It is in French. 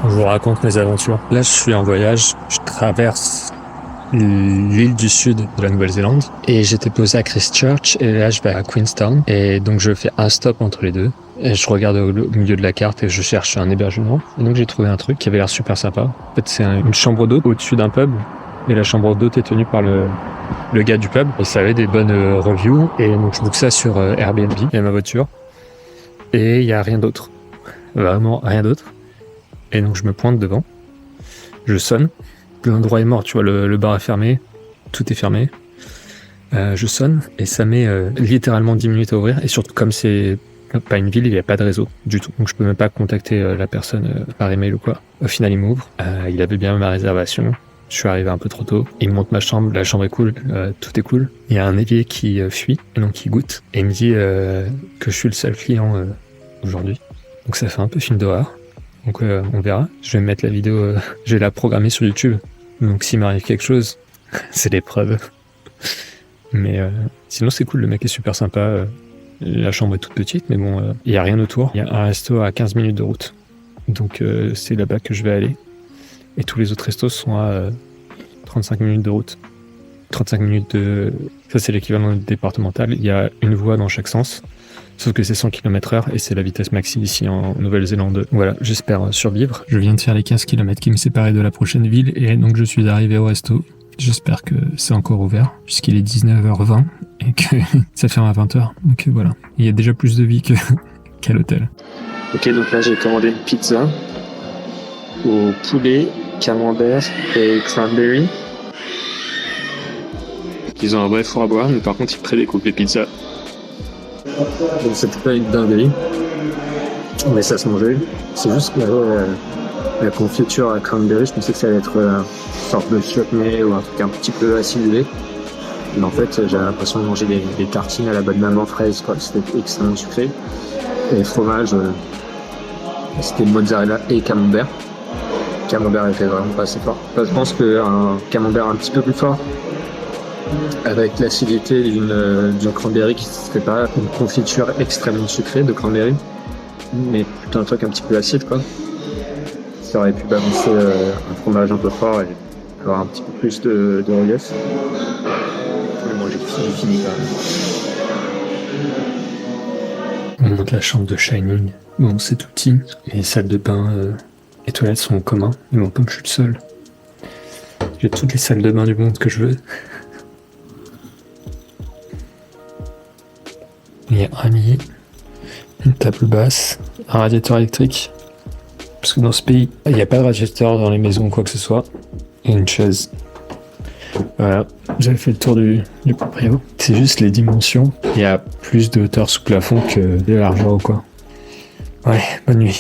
Je vous raconte mes aventures. Là, je suis en voyage, je traverse l'île du sud de la Nouvelle-Zélande et j'étais posé à Christchurch et là je vais à Queenstown et donc je fais un stop entre les deux et je regarde au milieu de la carte et je cherche un hébergement et donc j'ai trouvé un truc qui avait l'air super sympa. En fait c'est une chambre d'hôte au-dessus d'un pub et la chambre d'hôte est tenue par le gars du pub et ça avait des bonnes reviews et donc je book ça sur Airbnb. Il y a ma voiture et il y a rien d'autre, vraiment rien d'autre et donc je me pointe devant, je sonne. L'endroit est mort, tu vois, le bar est fermé, tout est fermé. Je sonne et ça met littéralement 10 minutes à ouvrir. Et surtout, comme c'est pas une ville, il n'y a pas de réseau du tout. Donc je peux même pas contacter la personne par email ou quoi. Au final, il m'ouvre. Il avait bien ma réservation. Je suis arrivé un peu trop tôt. Il me montre ma chambre, la chambre est cool, tout est cool. Il y a un évier qui fuit, et donc il goûte. Et il me dit que je suis le seul client aujourd'hui. Donc ça fait un peu film d'horreur. Donc on verra. Je vais mettre la vidéo, je vais la programmer sur YouTube. Donc s'il m'arrive quelque chose, c'est l'épreuve. Mais sinon c'est cool, le mec est super sympa. La chambre est toute petite, mais bon, il n'y a rien autour. Il y a un resto à 15 minutes de route. Donc c'est là-bas que je vais aller. Et tous les autres restos sont à 35 minutes de route. 35 minutes de... Ça c'est l'équivalent départemental. Il y a une voie dans chaque sens. Sauf que c'est 100 km/h et c'est la vitesse maxi ici en Nouvelle-Zélande. Voilà, j'espère survivre. Je viens de faire les 15 km qui me séparaient de la prochaine ville et donc je suis arrivé au resto. J'espère que c'est encore ouvert puisqu'il est 19h20 et que ça ferme à 20h. Donc voilà, il y a déjà plus de vie qu'à l'hôtel. Ok, donc là j'ai commandé une pizza au poulet, camembert et cranberry. Ils ont un vrai four à boire, mais par contre ils prédécoupent les pizzas. Donc c'était pas une dinguerie, mais ça se mangeait. C'est juste que la confiture à cranberry, je pensais que ça allait être une sorte de chutney ou un truc un petit peu acidulé. Mais en fait, j'avais l'impression de manger des tartines à la bonne maman fraise, quoi. C'était extrêmement sucré. Et le fromage, c'était mozzarella et camembert. Le camembert était vraiment pas assez fort. Enfin, je pense qu'un camembert un petit peu plus fort, avec l'acidité d'une cranberry qui ne serait pas une confiture extrêmement sucrée de cranberry, mais plutôt un truc un petit peu acide, quoi. Ça aurait pu balancer un fromage un peu fort et avoir un petit peu plus de relief. Mais bon, j'ai fini quand même. On monte la chambre de Shining. Bon, c'est tout petit. Les salles de bain et toilettes sont en commun. Mais bon, comme je suis le seul, j'ai toutes les salles de bain du monde que je veux. Il y a un lit, une table basse, un radiateur électrique. Parce que dans ce pays, il n'y a pas de radiateur dans les maisons ou quoi que ce soit. Et une chaise. Voilà, j'avais fait le tour du proprio. C'est juste les dimensions. Il y a plus de hauteur sous plafond que de largeur ou quoi. Ouais, bonne nuit.